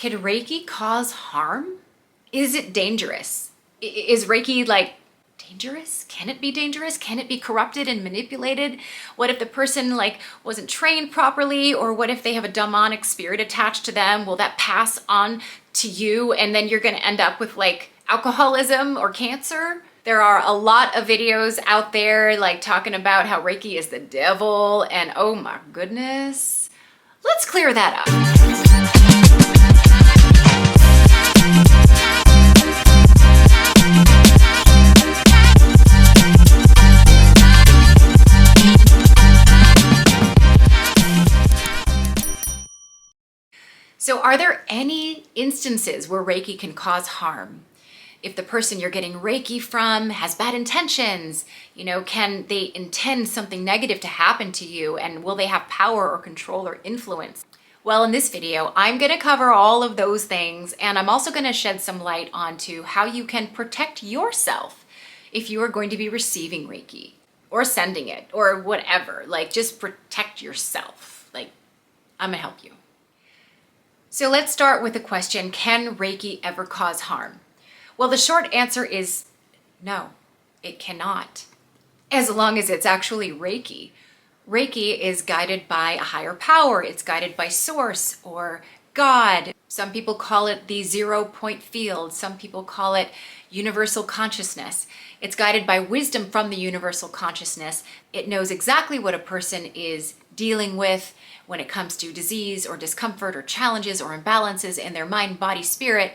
Can Reiki cause harm? Is it dangerous? Is Reiki like dangerous? Can it be dangerous? Can it be corrupted and manipulated? What if the person like wasn't trained properly? Or what if they have a demonic spirit attached to them? Will that pass on to you and then you're going to end up with like alcoholism or cancer? There are a lot of videos out there like talking about how Reiki is the devil and oh my goodness. Let's clear that up. So are there any instances where Reiki can cause harm? If the person you're getting Reiki from has bad intentions, can they intend something negative to happen to you? And will they have power or control or influence? Well, in this video, I'm going to cover all of those things. And I'm also going to shed some light onto how you can protect yourself if you are going to be receiving Reiki or sending it or whatever. Like just protect yourself. Like I'm going to help you. So let's start with the question, can Reiki ever cause harm? Well, the short answer is no, it cannot. As long as it's actually Reiki. Reiki is guided by a higher power. It's guided by source or God. Some people call it the 0-point field. Some people call it universal consciousness. It's guided by wisdom from the universal consciousness. It knows exactly what a person is dealing with when it comes to disease or discomfort or challenges or imbalances in their mind, body, spirit.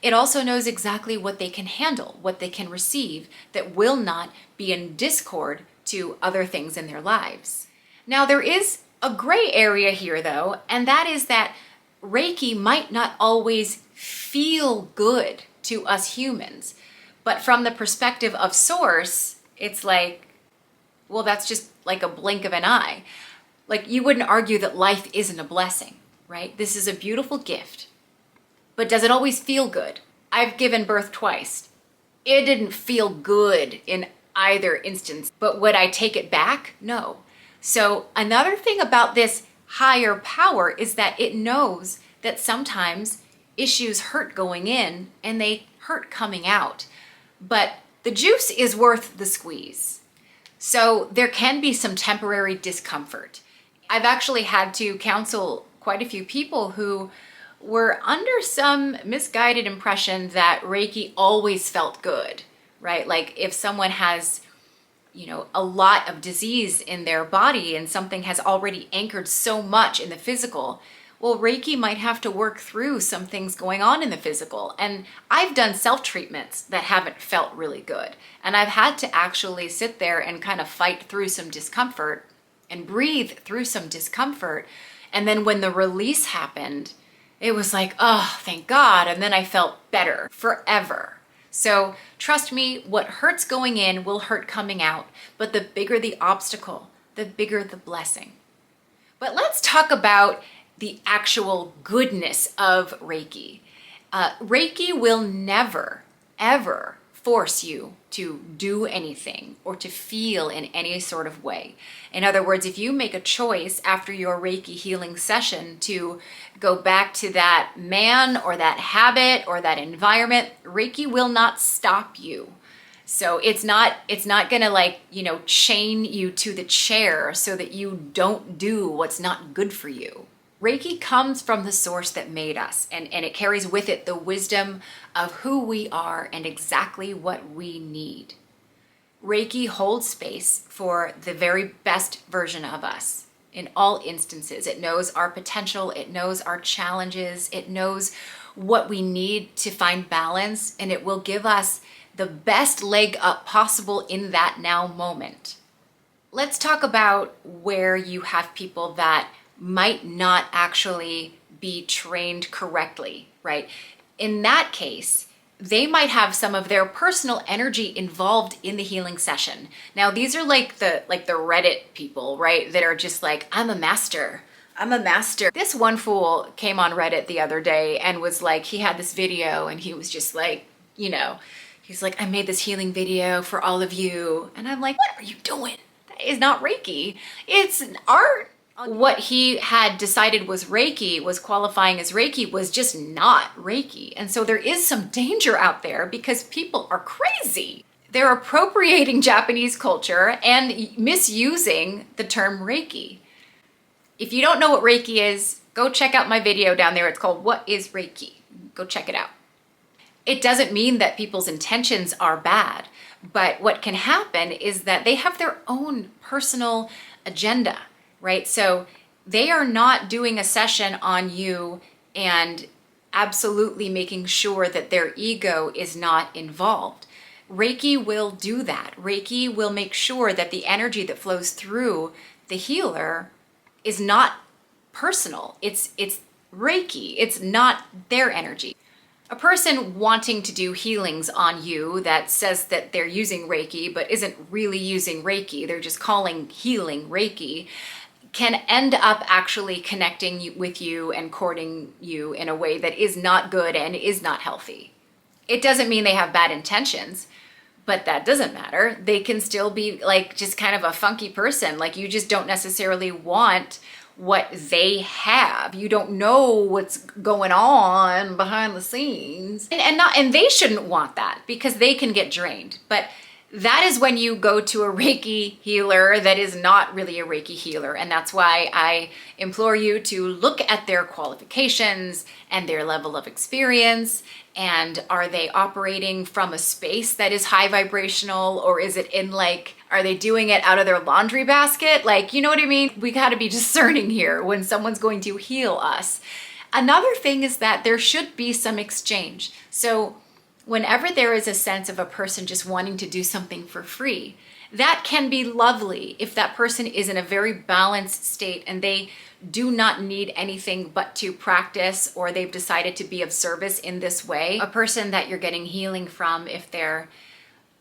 It also knows exactly what they can handle, what they can receive that will not be in discord to other things in their lives. Now, there is a gray area here though, and that is that Reiki might not always feel good to us humans, but from the perspective of source, it's like, well, that's just like a blink of an eye. Like you wouldn't argue that life isn't a blessing, right? This is a beautiful gift, but does it always feel good? I've given birth twice. It didn't feel good in either instance, but would I take it back? No. So another thing about this higher power is that it knows that sometimes issues hurt going in and they hurt coming out, but the juice is worth the squeeze. So there can be some temporary discomfort. I've actually had to counsel quite a few people who were under some misguided impression that Reiki always felt good, right? Like if someone has, a lot of disease in their body and something has already anchored so much in the physical, well, Reiki might have to work through some things going on in the physical. And I've done self-treatments that haven't felt really good. And I've had to actually sit there and kind of fight through some discomfort and breathe through some discomfort. And then when the release happened, it was like, oh, thank God. And then I felt better forever. So trust me, what hurts going in will hurt coming out. But the bigger the obstacle, the bigger the blessing. But let's talk about the actual goodness of Reiki. Reiki will never, ever force you to do anything or to feel in any sort of way. In other words, if you make a choice after your Reiki healing session to go back to that man or that habit or that environment, Reiki will not stop you. So it's not gonna chain you to the chair so that you don't do what's not good for you. Reiki comes from the source that made us, and it carries with it the wisdom of who we are and exactly what we need. Reiki holds space for the very best version of us in all instances. It knows our potential, it knows our challenges, it knows what we need to find balance, and it will give us the best leg up possible in that now moment. Let's talk about where you have people that might not actually be trained correctly, right? In that case, they might have some of their personal energy involved in the healing session. Now, these are like the Reddit people, right? That are just like, I'm a master. This one fool came on Reddit the other day and was like, he had this video and he was just like, he's like, I made this healing video for all of you. And I'm like, what are you doing? That is not Reiki. It's an art What he had decided was Reiki, was qualifying as Reiki, was just not Reiki. And so there is some danger out there because people are crazy. They're appropriating Japanese culture and misusing the term Reiki. If you don't know what Reiki is, go check out my video down there. It's called What is Reiki? Go check it out. It doesn't mean that people's intentions are bad, but what can happen is that they have their own personal agenda, right? So they are not doing a session on you and absolutely making sure that their ego is not involved. Reiki will do that. Reiki will make sure that the energy that flows through the healer is not personal. It's Reiki. It's not their energy. A person wanting to do healings on you that says that they're using Reiki but isn't really using Reiki, they're just calling healing Reiki, can end up actually connecting with you and courting you in a way that is not good and is not healthy. It doesn't mean they have bad intentions, but that doesn't matter. They can still be like just kind of a funky person. Like you just don't necessarily want what they have. You don't know what's going on behind the scenes. And they shouldn't want that because they can get drained. But that is when you go to a Reiki healer that is not really a Reiki healer. And that's why I implore you to look at their qualifications and their level of experience. And are they operating from a space that is high vibrational, or is it in like, are they doing it out of their laundry basket? Like, you know what I mean? We got to be discerning here when someone's going to heal us. Another thing is that there should be some exchange. So whenever there is a sense of a person just wanting to do something for free, that can be lovely if that person is in a very balanced state and they do not need anything but to practice, or they've decided to be of service in this way. A person that you're getting healing from, if they're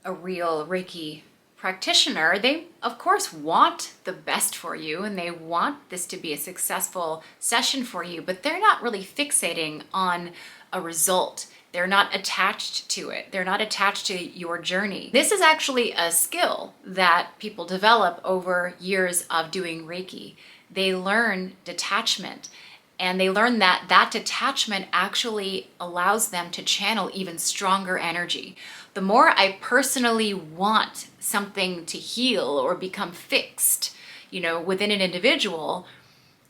a real Reiki practitioner, they of course want the best for you and they want this to be a successful session for you, but they're not really fixating on a result. They're not attached to it. They're not attached to your journey. This is actually a skill that people develop over years of doing Reiki. They learn detachment, and they learn that that detachment actually allows them to channel even stronger energy. The more I personally want something to heal or become fixed, within an individual,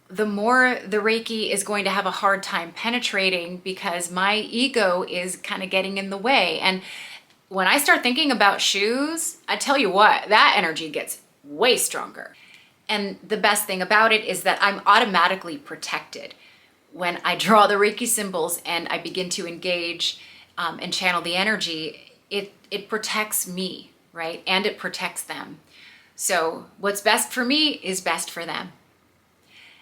the more the Reiki is going to have a hard time penetrating because my ego is kind of getting in the way. And when I start thinking about shoes, I tell you what, that energy gets way stronger. And the best thing about it is that I'm automatically protected. When I draw the Reiki symbols and I begin to engage and channel the energy, it protects me, right? And it protects them. So what's best for me is best for them.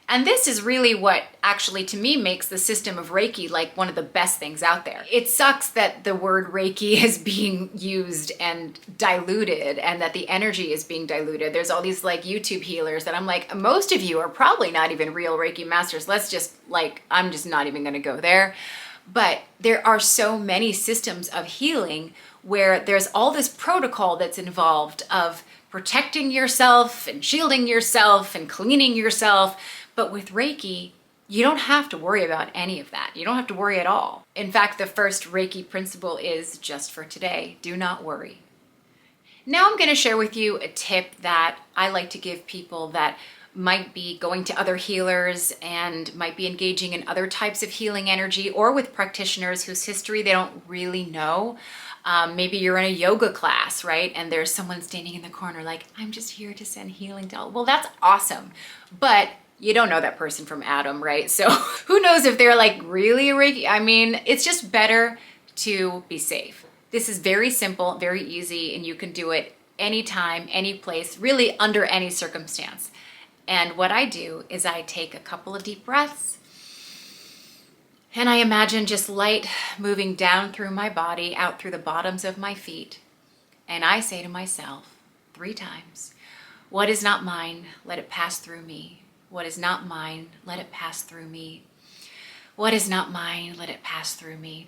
And this is really what actually, to me, makes the system of Reiki like one of the best things out there. It sucks that the word Reiki is being used and diluted, and that the energy is being diluted. There's all these like YouTube healers that I'm like, most of you are probably not even real Reiki masters. I'm just not even gonna go there. But there are so many systems of healing where there's all this protocol that's involved of protecting yourself and shielding yourself and cleaning yourself. But with Reiki, you don't have to worry about any of that. You don't have to worry at all. In fact, the first Reiki principle is just for today, do not worry. Now I'm going to share with you a tip that I like to give people that might be going to other healers and might be engaging in other types of healing energy, or with practitioners whose history they don't really know. Maybe you're in a yoga class, right? And there's someone standing in the corner like, I'm just here to send healing to all. Well, that's awesome. But you don't know that person from Adam, right? So who knows if they're like really Reiki? I mean, it's just better to be safe. This is very simple, very easy, and you can do it anytime, any place, really under any circumstance. And what I do is I take a couple of deep breaths and I imagine just light moving down through my body, out through the bottoms of my feet. And I say to myself 3 times, what is not mine, let it pass through me. What is not mine, let it pass through me. What is not mine, let it pass through me.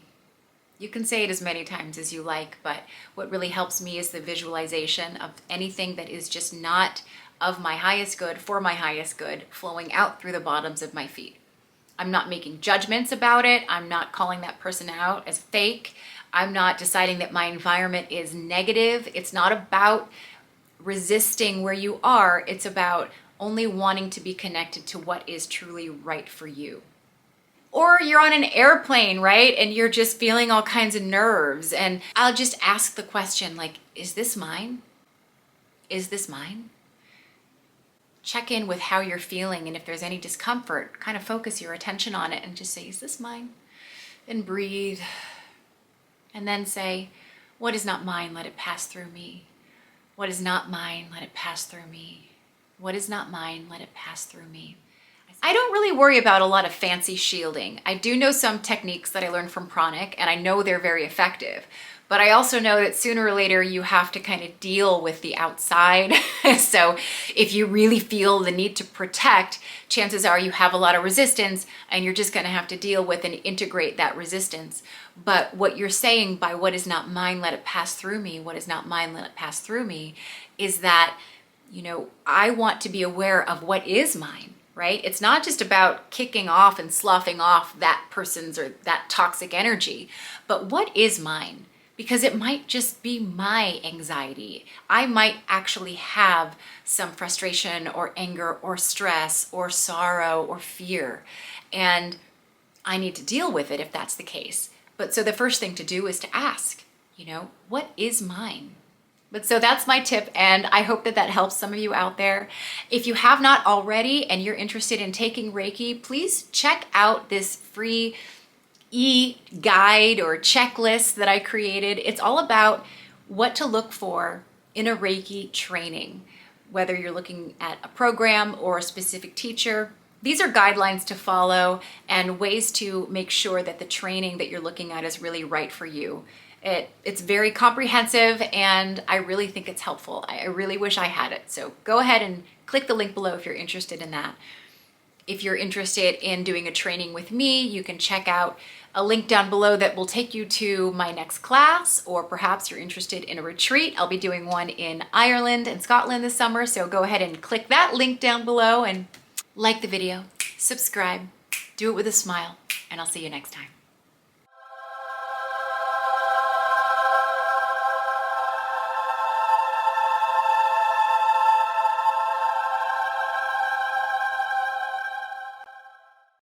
You can say it as many times as you like, but what really helps me is the visualization of anything that is just not of my highest good for my highest good flowing out through the bottoms of my feet. I'm not making judgments about it. I'm not calling that person out as fake. I'm not deciding that my environment is negative. It's not about resisting where you are. It's about only wanting to be connected to what is truly right for you. Or you're on an airplane, right? And you're just feeling all kinds of nerves. And I'll just ask the question, like, is this mine? Is this mine? Check in with how you're feeling. And if there's any discomfort, kind of focus your attention on it and just say, is this mine? And breathe. And then say, what is not mine? Let it pass through me. What is not mine? Let it pass through me. What is not mine? Let it pass through me. I don't really worry about a lot of fancy shielding. I do know some techniques that I learned from pranic, and I know they're very effective. But I also know that sooner or later you have to kind of deal with the outside. So if you really feel the need to protect, chances are you have a lot of resistance and you're just going to have to deal with and integrate that resistance. But what you're saying by what is not mine, let it pass through me, what is not mine, let it pass through me, is that, I want to be aware of what is mine. Right? It's not just about kicking off and sloughing off that person's or that toxic energy, but what is mine? Because it might just be my anxiety. I might actually have some frustration or anger or stress or sorrow or fear, and I need to deal with it if that's the case. But so the first thing to do is to ask, what is mine? But so that's my tip, and I hope that that helps some of you out there. If you have not already and you're interested in taking Reiki, please check out this free e-guide or checklist that I created. It's all about what to look for in a Reiki training, whether you're looking at a program or a specific teacher. These are guidelines to follow and ways to make sure that the training that you're looking at is really right for you. It's very comprehensive, and I really think it's helpful. I really wish I had it. So go ahead and click the link below if you're interested in that. If you're interested in doing a training with me, you can check out a link down below that will take you to my next class, or perhaps you're interested in a retreat. I'll be doing one in Ireland and Scotland this summer. So go ahead and click that link down below and like the video, subscribe, do it with a smile, and I'll see you next time.